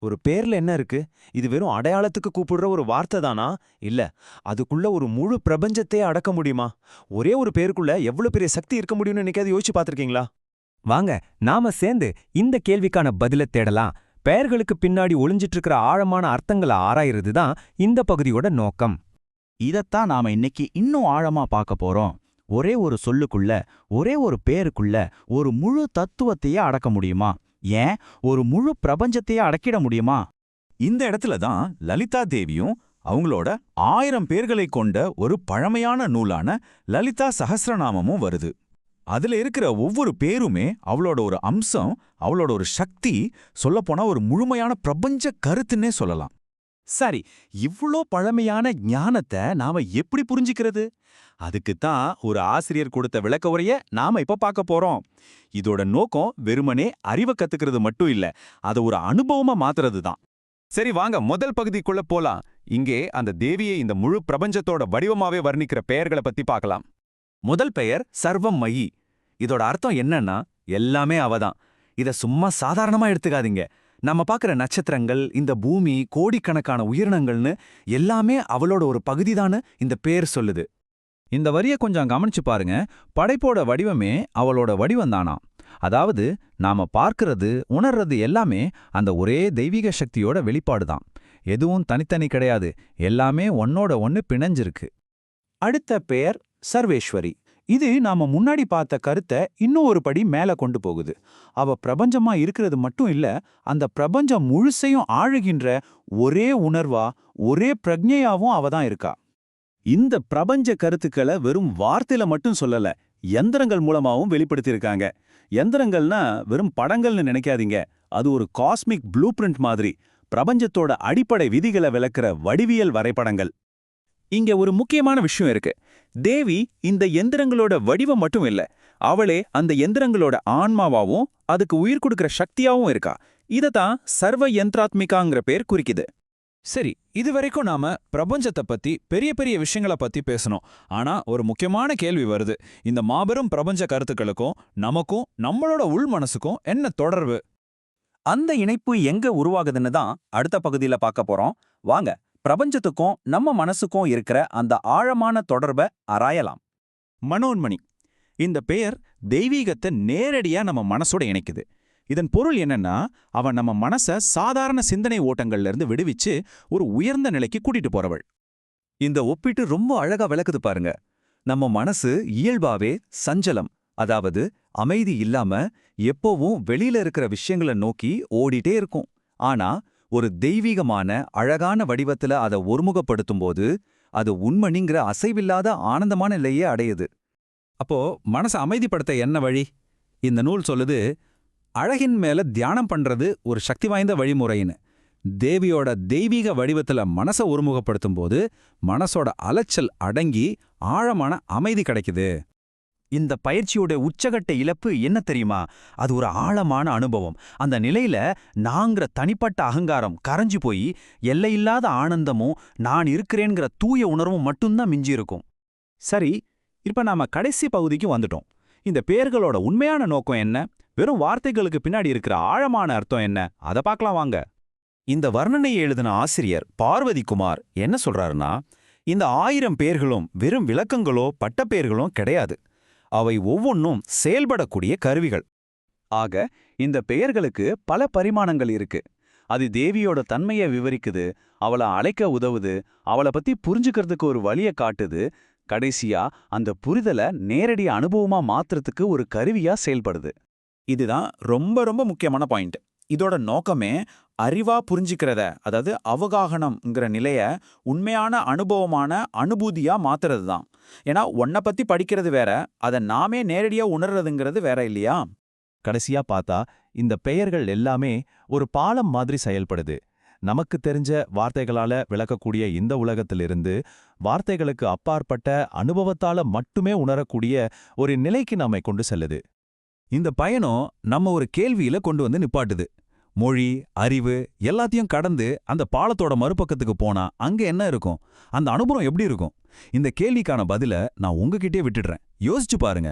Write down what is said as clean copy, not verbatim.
ஒரு பேர்ல என்ன இருக்கு? இது வெறும் அடையாளத்துக்கு கூப்பிடுற ஒரு வார்த்தை தானா? இல்ல, அதுக்குள்ள ஒரு முழு பிரபஞ்சத்தையே அடக்க முடியுமா? ஒரே ஒரு பேருக்குள்ள எவ்வளவு பெரிய சக்தி இருக்க முடியும்னு என்னைக்காவது யோசிச்சு பார்த்திருக்கீங்களா? வாங்க, நாம சேர்ந்து இந்த கேள்விக்கான பதில தேடலாம். பெயர்களுக்கு பின்னாடி ஒளிஞ்சிட்டு இருக்கிற ஆழமான அர்த்தங்களை ஆராயிறது தான் இந்த பகுதியோட நோக்கம். இதத்தான் நாம இன்னைக்கு இன்னும் ஆழமா பார்க்க போறோம். ஒரே ஒரு சொல்லுக்குள்ள, ஒரே ஒரு பேருக்குள்ள ஒரு முழு தத்துவத்தையே அடக்க முடியுமா? ஏன் ஒரு முழு பிரபஞ்சத்தையே அடக்கிட முடியுமா? இந்த இடத்துல தான் லலிதா தேவியும் அவங்களோட 1000 பேர்களை கொண்ட ஒரு பழமையான நூலான லலிதா சஹஸ்ரநாமமும் வருது. அதுல இருக்கிற ஒவ்வொரு பேருமே அவளோட ஒரு அம்சம், அவளோட ஒரு சக்தி, சொல்லப்போனா ஒரு முழுமையான பிரபஞ்ச கருத்துன்னே சொல்லலாம். சரி, இவ்ளோ பழமையான ஞானத்தை நாம எப்படி புரிஞ்சுக்கிறது? அதுக்குத்தான் ஒரு ஆசிரியர் கொடுத்த விளக்க உரைய நாம இப்ப பார்க்க போறோம். இதோட நோக்கம் வெறுமனே அறிவை கத்துக்கிறது மட்டும் இல்ல, அதை ஒரு அனுபவமா மாத்துறது தான். சரி, வாங்க முதல் பகுதிக்குள்ள போலாம். இங்கே அந்த தேவியை இந்த முழு பிரபஞ்சத்தோட வடிவமாவே வர்ணிக்கிற பெயர்களை பத்தி பார்க்கலாம். முதல் பெயர் சர்வம் மயி. இதோட அர்த்தம் என்னன்னா எல்லாமே அவதான். இத சும்மா சாதாரணமா எடுத்துக்காதீங்க. நம்ம பார்க்குற நட்சத்திரங்கள், இந்த பூமி, கோடிக்கணக்கான உயிரினங்கள்னு எல்லாமே அவளோட ஒரு பகுதிதான்னு இந்த பேர் சொல்லுது. இந்த வரிய கொஞ்சம் கவனிச்சு பாருங்க. படைப்போட வடிவமே அவளோட வடிவம்தானா. அதாவது நாம பார்க்கிறது, உணர்றது எல்லாமே அந்த ஒரே தெய்வீக சக்தியோட வெளிப்பாடுதான். எதுவும் தனித்தனி கிடையாது, எல்லாமே ஒன்னோட ஒன்னு பிணைஞ்சிருக்கு. அடுத்த பெயர் சர்வேஸ்வரி. இது நாம முன்னாடி பார்த்த கருத்தை இன்னும் ஒரு படி மேல கொண்டு போகுது. அவ பிரபஞ்சமா இருக்கிறது மட்டும் இல்ல, அந்த பிரபஞ்சம் முழுசையும் ஆழுகின்ற ஒரே உணர்வா, ஒரே பிரக்ஞையாவும் அவ தான் இருக்கா. இந்த பிரபஞ்ச கருத்துக்களை வெறும் வார்த்தையில மட்டும் சொல்லல, யந்திரங்கள் மூலமாவும் வெளிப்படுத்தியிருக்காங்க. யந்திரங்கள்னா வெறும் படங்கள்னு நினைக்காதீங்க, அது ஒரு காஸ்மிக் ப்ளூ பிரிண்ட் மாதிரி, பிரபஞ்சத்தோட அடிப்படை விதிகளை விளக்குற வடிவியல் வரைபடங்கள். இங்க ஒரு முக்கியமான விஷயம் இருக்கு. தேவி இந்த எந்திரங்களோட வடிவம் மட்டும் இல்ல, அவளே அந்த எந்திரங்களோட ஆன்மாவாவும் அதுக்கு உயிர் கொடுக்கிற சக்தியாவும் இருக்கா. இதத்தான் சர்வ யந்திராத்மிகாங்கிற பேர் குறிக்குது. சரி, இதுவரைக்கும் நாம பிரபஞ்சத்தை பத்தி பெரிய பெரிய விஷயங்களை பத்தி பேசணும். ஆனா ஒரு முக்கியமான கேள்வி வருது. இந்த மாபெரும் பிரபஞ்ச கருத்துக்களுக்கும் நமக்கும், நம்மளோட உள் மனசுக்கும் என்ன தொடர்பு? அந்த இணைப்பு எங்க உருவாகுதுன்னு தான் அடுத்த பகுதியில பார்க்க போறோம். வாங்க, பிரபஞ்சத்துக்கும் நம்ம மனசுக்கும் இருக்கிற அந்த ஆழமான தொடர்பை ஆராயலாம். மனோன்மணி. இந்த பெயர் தெய்வீகத்தை நேரடியா நம்ம மனசோட இணைக்குது. இதன் பொருள் என்னன்னா, அவன் நம்ம மனச சாதாரண சிந்தனை ஓட்டங்கள்ல இருந்து விடுவிச்சு ஒரு உயர்ந்த நிலைக்கு கூட்டிட்டு போறவள். இந்த ஒப்பீட்டு ரொம்ப அழகா விளக்குது பாருங்க. நம்ம மனசு இயல்பாவே சஞ்சலம், அதாவது அமைதி இல்லாம எப்போவும் வெளியில இருக்கிற விஷயங்களை நோக்கி ஓடிட்டே இருக்கும். ஆனா ஒரு தெய்வீகமான அழகான வடிவத்துல அதை ஒருமுகப்படுத்தும்போது அது உண்மணிங்கிற அசைவில்லாத ஆனந்தமான நிலையே அடையுது. அப்போ மனசை அமைதிப்படுத்த என்ன வழி? இந்த நூல் சொல்லுது, அழகின் மேல தியானம் பண்றது ஒரு சக்தி வாய்ந்த வழிமுறைன்னு. தேவியோட தெய்வீக வடிவத்துல மனசை ஒருமுகப்படுத்தும் போது மனசோட அலைச்சல் அடங்கி ஆழமான அமைதி கிடைக்குது. இந்த பயிற்சியோட உச்சகட்ட இழப்பு என்ன தெரியுமா? அது ஒரு ஆழமான அனுபவம். அந்த நிலையில நாங்கிற தனிப்பட்ட அகங்காரம் கரைஞ்சு போய் எல்லையில்லாத ஆனந்தமும் நான் இருக்கிறேங்கிற தூய உணர்வும் மட்டும்தான் மிஞ்சி இருக்கும். சரி, இப்ப நாம கடைசி பகுதிக்கு வந்துட்டோம். இந்த பேர்களோட உண்மையான நோக்கம் என்ன? வெறும் வார்த்தைகளுக்கு பின்னாடி இருக்கிற ஆழமான அர்த்தம் என்ன? அதை பார்க்கலாம் வாங்க. இந்த வர்ணனையை எழுதின ஆசிரியர் பார்வதி குமார் என்ன சொல்றாருன்னா, இந்த 1000 பேர்களும் வெறும் விளக்கங்களோ பட்டப்பேர்களோ கிடையாது. அவை ஒவ்வொன்றும் செயல்படக்கூடிய கருவிகள். ஆக இந்த பெயர்களுக்கு பல பரிமாணங்கள் இருக்கு. அது தேவியோட தன்மையை விவரிக்குது, அவளை அழைக்க உதவுது, அவளை பத்தி புரிஞ்சுக்கிறதுக்கு ஒரு வழியை காட்டுது, கடைசியா அந்த புரிதலை நேரடி அனுபவமா மாத்துறதுக்கு ஒரு கருவியா செயல்படுது. இதுதான் ரொம்ப ரொம்ப முக்கியமான பாயிண்ட். இதோட நோக்கமே அறிவா புரிஞ்சிக்கிறத, அதாவது அவகாகனம்ங்கிற நிலைய உண்மையான அனுபவமான அனுபூதியா மாத்துறது தான். ஏன்னா உன்னை பத்தி படிக்கிறது வேற, அதை நாமே நேரடியா உணர்றதுங்கிறது வேற இல்லையா? கடைசியா பார்த்தா இந்த பெயர்கள் எல்லாமே ஒரு பாலம் மாதிரி செயல்படுது. நமக்கு தெரிஞ்ச வார்த்தைகளால விளக்கக்கூடிய இந்த உலகத்திலிருந்து வார்த்தைகளுக்கு அப்பாற்பட்ட அனுபவத்தால மட்டுமே உணரக்கூடிய ஒரு நிலைக்கு நம்மை கொண்டு செல்லுது. இந்த பயணம் நம்ம ஒரு கேள்வியில கொண்டு வந்து நிப்பாட்டுது. மொழி, அறிவு எல்லாத்தையும் கடந்து அந்த பாலத்தோட மறுபக்கத்துக்கு போனா அங்க என்ன இருக்கும்? அந்த அனுபவம் எப்படி இருக்கும்? இந்த கேள்விக்கான பதில நான் உங்ககிட்டே விட்டுடுறேன். யோசிச்சு பாருங்க.